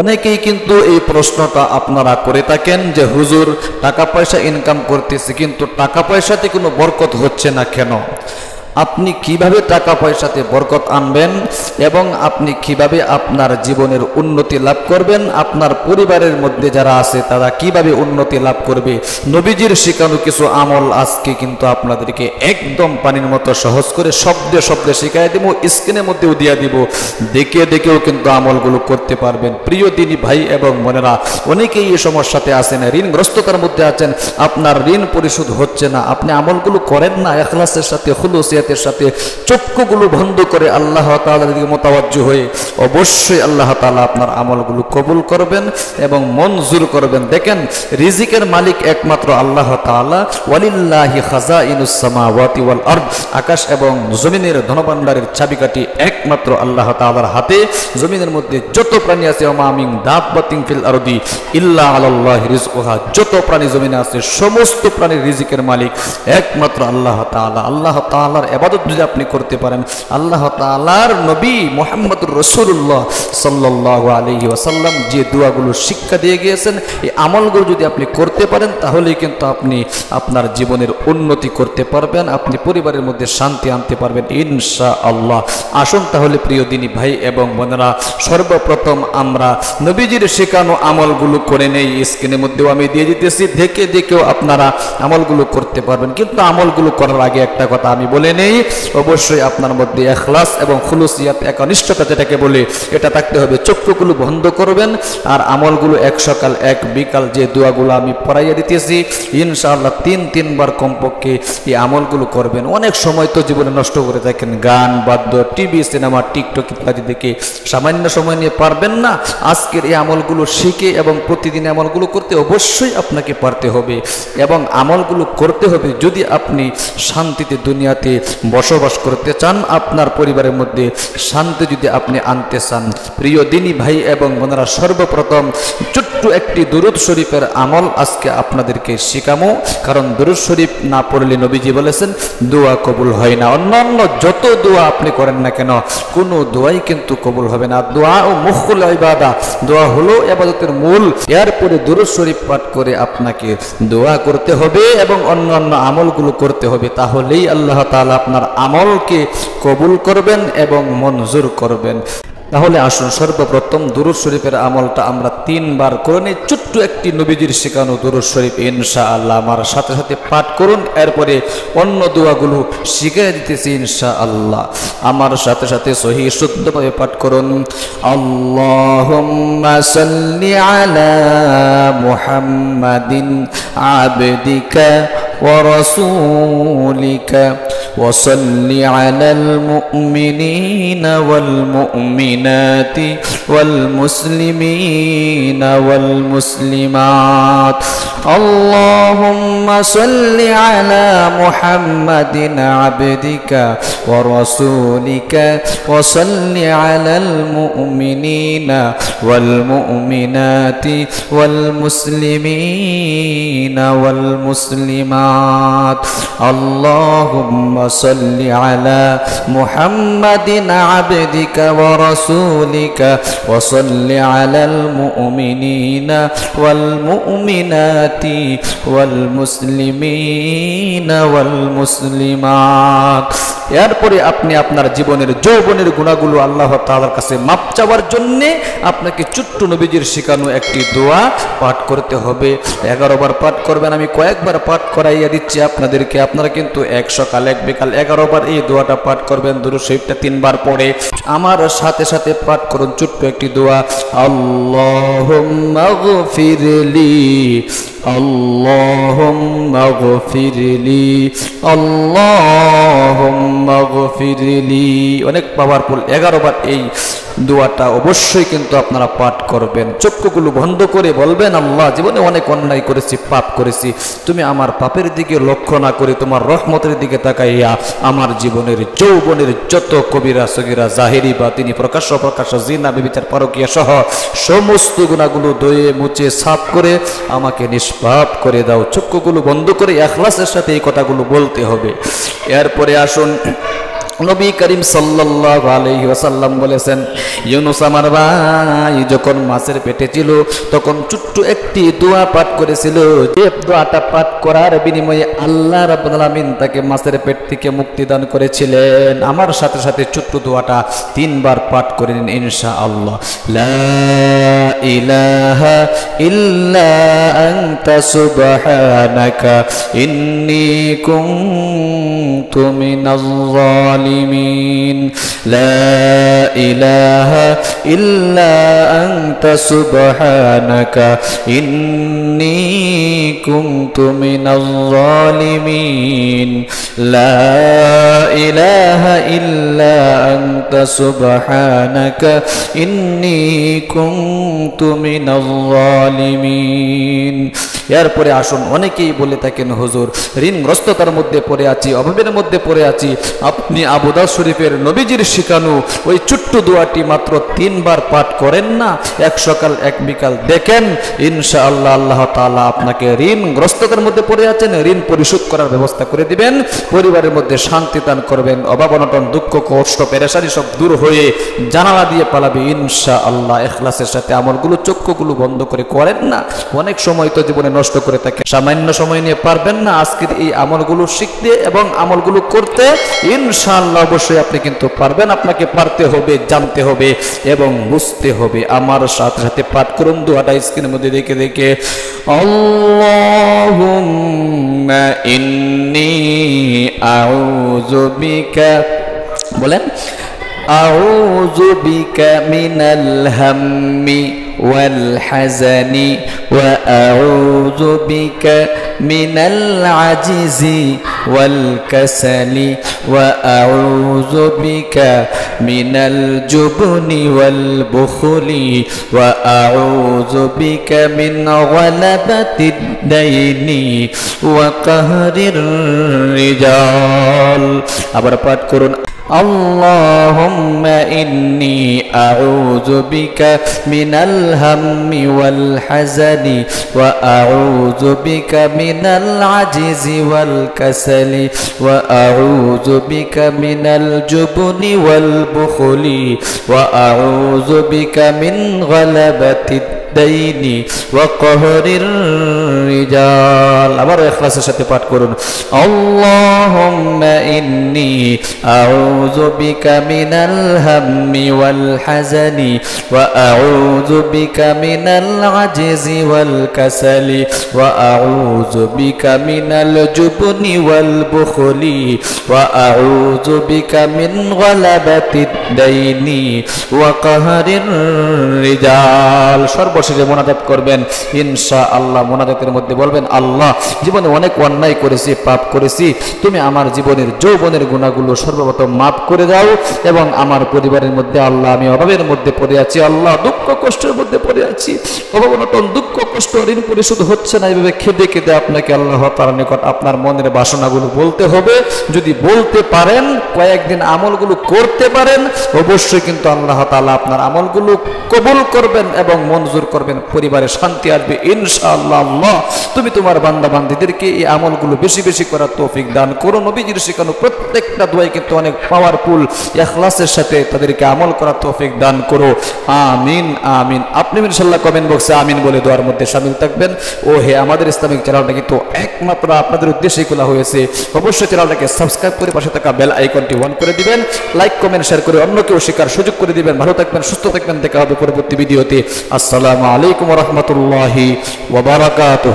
অনেকেই কিন্তু এই প্রশ্নটা আপনারা করে থাকেন যে হুজুর টাকা পয়সা ইনকাম করতেছি কিন্তু টাকা পয়সাতে কোনো বরকত হচ্ছে না কেন? আপনি কিভাবে টাকা পয়সাতে বরকত আনবেন এবং আপনি কিভাবে আপনার জীবনের উন্নতি লাভ করবেন, আপনার পরিবারের মধ্যে যারা আছে তারা কিভাবে উন্নতি লাভ করবে, নবীজির শেখানো কিছু আমল আজকে কিন্তু আপনাদেরকে একদম পানির মতো সহজ করে শব্দে শব্দে শিখাই দেব, স্ক্রিনের মধ্যেও দিয়ে দিব, দেখে দেখেও কিন্তু আমলগুলো করতে পারবেন। প্রিয় দিনী ভাই এবং বোনেরা, অনেকেই এই সমস্যাতে আছেন, ঋণগ্রস্ততার মধ্যে আছেন, আপনার ঋণ পরিশোধ হচ্ছে না, আপনি আমলগুলো করেন না ইখলাসের সাথে, খুলুসিয়াতের সাথে, চক্ষুগুলো বন্ধ করে আল্লাহ তাআলার দিকে মুতাওয়াজ্জিহ হয়ে অবশ্যই আল্লাহ তাআলা আপনার আমলগুলো কবুল করবেন এবং মঞ্জুর করবেন। দেখেন, রিজিকের মালিক একমাত্র আল্লাহ তাআলা, ওয়ালিল্লাহি খাযাইনুস সামাওয়াতি ওয়াল আরদ, আকাশ এবং জমিনের ধনভাণ্ডারের চাবিকাঠি একমাত্র আল্লাহ তাআলার হাতে। জমিনের মধ্যে যত প্রাণী আছে, ওমা মিন দাব্বাতিন ফিল আরদি ইল্লা আলাল্লাহি রিজকুহা, যত প্রাণী জমিনে আছে সমস্ত প্রাণীর রিজিকের মালিক একমাত্র আল্লাহ তাআলা। আল্লাহ তাআলার ইবাদত যদি আপনি করতে পারেন, আল্লাহ তাআলার নবী মুহাম্মদুর রাসূলুল্লাহ সাল্লাল্লাহু আলাইহি ওয়াসাল্লাম যে দোয়াগুলো শিক্ষা দিয়ে গিয়েছেন, এই আমলগুলো যদি আপনি করতে পারেন তাহলেই কিন্তু আপনি আপনার জীবনের উন্নতি করতে পারবেন, আপনি পরিবারের মধ্যে শান্তি আনতে পারবেন ইনশাআল্লাহ। আসুন তাহলে প্রিয় দিনী ভাই এবং বোনেরা, সর্বপ্রথম আমরা নবীজির শেখানো আমলগুলো করে নেই। স্ক্রিনের মধ্যেও আমি দিয়ে দিতেছি, দেখে দেখেও আপনারা আমলগুলো করতে পারবেন। কিন্তু আমলগুলো করার আগে একটা কথা আমি বলে নেই, অবশ্যই আপনার মধ্যে ইখলাস এবং খুলুসিয়াত, একনিষ্ঠতা যেটাকে বলে, এটা থাকতে হবে। চক্ষুগুলো বন্ধ করবেন আর আমলগুলো এক সকাল এক বিকাল যে দোয়াগুলো আমি পড়াইয়া দিতেছি ইনশাআল্লাহ তিনবার কমপক্ষে এই আমলগুলো করবেন। অনেক সময় তো জীবনে নষ্ট করে থাকেন গান বাদ্য, টিভি, সিনেমা, টিকটক ইত্যাদি দেখে, সামান্য সময় নিয়ে পারবেন না। আজকের এই আমলগুলো শিখে এবং প্রতিদিন আমলগুলো করতে অবশ্যই আপনাকে পারতে হবে এবং আমলগুলো করতে হবে যদি আপনি শান্তিতে দুনিয়াতে বসবাস করতে চান, আপনার পরিবারের মধ্যে শান্তি যদি আপনি আনতে চান। প্রিয় দিনী ভাই এবং বোনেরা, সর্বপ্রথম ছোট্ট একটি দুরূদ শরীফের আমল আজকে আপনাদেরকে শিখামো, কারণ দুরূদ শরীফ না পড়লে নবীজি বলেছেন দোয়া কবুল হয় না। অন্যান্য যত দোয়া আপনি করেন না কেন, কোনো দোয়াই কিন্তু কবুল হবে না। দোয়া ও মুখুল ইবাদা, দোয়া হলো ইবাদতের মূল। এরপরে দুরূদ শরীফ পাঠ করে আপনাকে দোয়া করতে হবে এবং অন্যান্য আমলগুলো করতে হবে, তাহলেই আল্লাহ তাআলা আপনার আমলকে কবুল করবেন এবং মঞ্জুর করবেন। তাহলে আসুন সর্বপ্রথম দুরূদ শরীফের আমলটা আমরা 3 বার করে নিই। ছোট্ট একটি নবীজির শেখানো দুরূদ শরীফ ইনশাআল্লাহ আমার সাথে সাথে পাঠ করুন, এরপরে অন্য দোয়াগুলো শিখিয়ে দিতেছি ইনশাআল্লাহ। আমার সাথে সাথে সহিহ শুদ্ধভাবে পাঠ করুন। আল্লাহুম্মা সাল্লি আলা মুহাম্মাদিন আবদিকা ওয়া রাসূলিকা ওয়া সাল্লি আলাল মুমিনিনা ওয়াল মুমিনাতি ওয়াল মুসলিমিনা ওয়াল মুসলিমাত। আল্লাহুম্মা সাল্লি আলা মুহাম্মাদিন আবদিকা ওয়া রাসূলিকা ওয়া সাল্লি আলাল মুমিনিনা ওয়াল মুমিনাতি ওয়াল মুসলিমিনা ওয়াল মুসলিমাত। আল্লাহুম্মা সাল্লি আলা মুহাম্মাদিন আবদিকা ওয়া রাসূলিকা ওয়া সাল্লি আলাল মুমিনিনা ওয়াল মুমিনাতি ওয়াল মুসলিমিনা ওয়াল মুসলিমাত। এরপরে আপনি আপনার জীবনের যৌবনের গুণাগুলো আল্লাহ তাআলার কাছে মাপ চাওয়ার জন্য আপনাকে ছোট্ট নবীজির শেখানো একটি দোয়া পাঠ করতে হবে। 11 বার পাঠ করবেন, আমি কয়েকবার পাঠ করাইয়া দিচ্ছি আপনাদেরকে। আপনারা কিন্তু এক সকাল এক বিকাল 11 বার এই দোয়াটা পাঠ করবেন। দুরূদ শরীফটা 3 বার পড়ে আমার সাথে সাথে পাঠ করুন ছোট্ট একটি দোয়া। আল্লাহুম্মা গফিরলি, আল্লাহুম্মা গফিরলি, আল্লাহুম্মা গফিরলি। অনেক পাওয়ারফুল। 11 বার এই দোয়াটা অবশ্যই কিন্তু আপনারা পাঠ করবেন। চক্ষুগুলো বন্ধ করে বলবেন, আল্লাহ, জীবনে অনেক অন্যায় করেছি, পাপ করেছি, তুমি আমার পাপের দিকে লক্ষ্য না করে তোমার রহমতের দিকে তাকাইয়া আমার জীবনের যৌবনের যত কবিরা সগীরা জাহেরি বা তিনি প্রকাশ্য জিনা ব্যভিচার পরকীয়া সহ সমস্ত গুনাহগুলো ধুয়ে মুছে সাফ করে আমাকে নিষ্পাপ করে দাও। চক্ষুগুলো বন্ধ করে ইখলাসের সাথে এই কথাগুলো বলতে হবে। এরপরে আসুন নবী করিম সাল্লাল্লাহু আলাইহি ওয়াসাল্লাম বলেছেন, ইউনুস আমার ভাই যখন মাছের পেটে ছিল তখন ছোট্ট একটি দোয়া পাঠ করেছিল, যে দোয়াটা পাঠ করার বিনিময়ে আল্লাহ রাব্বুল আলামিন তাকে মাছের পেট থেকে মুক্তি দান করেছিলেন। আমার সাথে সাথে ছোট্ট দোয়াটা 3 বার পাঠ করে নিন ইনশাআল্লাহ। লা ইলাহা ইল্লা আনতা সুবহানাকা ইন্নী কুনতু মিনাজ জালিমিন। লা ইলাহা ইল্লা আনতা সুবহানাকা ইন্নী কুনতু মিনাজ জালিমিন। লা ইলাহা ইল্লা আনতা সুবহানাকা ইন্নী কুনতু মিনাজ জালিমিন। এরপরে আসুন, অনেকেই বলে থাকেন হুজুর ঋণগ্রস্ততার মধ্যে পড়ে আছি, অভাবের মধ্যে পড়ে আছি। আপনি আবু দাউদ শরীফের নবীজির শিখানো ওই ছোট্ট দোয়াটি মাত্র 3 বার পাঠ করেন না, এক সকাল এক বিকাল, দেখেন ইনশাআল্লাহ আল্লাহ তাআলা আপনাকে ঋণগ্রস্ততার মধ্যে পড়ে আছেন ঋণ পরিশোধ করার ব্যবস্থা করে দিবেন, পরিবারের মধ্যে শান্তি দান করবেন, অভাব অনটন দুঃখ কষ্ট পেরেশানি সব দূর হয়ে জানালা দিয়ে পালাবে ইনশাআল্লাহ। ইখলাসের সাথে আমলগুলো চক্ষুগুলো বন্ধ করে করেন না, অনেক সময় তো জীবনে নষ্ট করে থাকে, সামান্য সময় নিয়ে পারবেন না আজকের এই আমলগুলো শিখতে এবং আমলগুলো করতে, ইনশাআল্লাহ অবশ্যই আপনি কিন্তু পারবেন। আপনাকে পারতে হবে, জানতে হবে এবং বুঝতে হবে। আমার সাথে সাথে পাঠ করুন দোয়াটা স্ক্রিনের মধ্যে দেখে দেখে। আল্লাহুম্মা ইন্নী আউযু বিকা, বলেন আউযু বিকা মিনাল হাম্মি ওয়াল হাযানি ওয়া আউযু বিকা মিনাল আজিজি ওয়াল কাসালি ওয়া আউযু বিকা মিনাল জুবনি ওয়াল বুখলি ওয়া আউযু বিকা মিন গালাবাতিদ দাইনি ওয়া কাহরির রিজাল। আবার পাঠ করুন, আল্লাহুম্মা ইন্নী আউযু বিকা মিনাল হাম্মি ওয়াল হাযানি ওয়া আউযু বিকা মিনাল আজিজি ওয়াল কাসালি ওয়া আউযু বিকা মিনাল জুবনি ওয়াল বুখলি ওয়া আউযু বিকা মিন গালাবাতিদ দাইনি ওয়া কাহরির রিজাল। আবার ইখলাসের সাথে পাঠ করুন, আল্লাহুম্মা ইন্নী আউযু বিকা মিনাল হাম্মি ওয়াল হাযানি ওয়া আউযু বিকা মিনাল আজিজি ওয়াল কাসালি ওয়া আউযু বিকা মিনাল জুবনি ওয়াল বুখলি ওয়া আউযু বিকা মিন গালাবাতিদ দাইনি ওয়া কাহরির রিজাল। সর্বশেষে মোনাজাত করবেন ইনশাআল্লাহ। মোনাজাতের মধ্যে বলবেন, আল্লাহ জীবনে অনেক অন্যায় করেছি, পাপ করেছি, তুমি আমার জীবনের যৌবনের গুনাহগুলো সর্বপ্রথম মাফ করে দাও এবং আমার পরিবারের মধ্যে আল্লাহ আমি অভাবের মধ্যে পড়ে আছি, আল্লাহ দুঃখ কষ্টের মধ্যে পড়ে আছি, অভাব অনটন দুঃখ কষ্ট ঋণ পরিশোধ হচ্ছে না, এইভাবে খেদে খেদে আপনাকে আল্লাহ তাআলার নিকট আপনার মনের বাসনাগুলো বলতে হবে। যদি বলতে পারেন, কয়েকদিন আমলগুলো করতে পারেন, অবশ্যই কিন্তু আল্লাহ তাআলা আপনার আমলগুলো কবুল করবেন এবং মঞ্জুর করবেন, পরিবারে শান্তি আসবে ইনশাআল্লাহ। আল্লাহ তুমি তোমার বান্দা বান্দীদেরকে এই আমলগুলো বেশি বেশি করার তৌফিক দান করো। নবীজির শেখানো প্রত্যেকটা দোয়াই কিন্তু অনেক পাওয়ারফুল, ইখলাসের সাথে তাদেরকে আমল করার তৌফিক দান করো। আমিন আমিন। আপনি ইনশাআল্লাহ কমেন্ট বক্সে আমিন বলে দোয়ার মধ্যে শামিল থাকবেন। ও হে, আমাদের ইসলামিক চ্যানেলটা কিন্তু একমাত্র আপনাদের উদ্দেশ্যেই খোলা হয়েছে, অবশ্যই চ্যানেলটাকে সাবস্ক্রাইব করে পাশে থাকা বেল আইকনটি অন করে দিবেন, লাইক কমেন্ট শেয়ার করে অন্যকেও শেখার সুযোগ করে দিবেন। ভালো থাকবেন, সুস্থ থাকবেন, দেখা হবে পরবর্তী ভিডিওতে। আসসালামু আলাইকুম ওয়া রাহমাতুল্লাহি ওয়া বারাকাতুহু।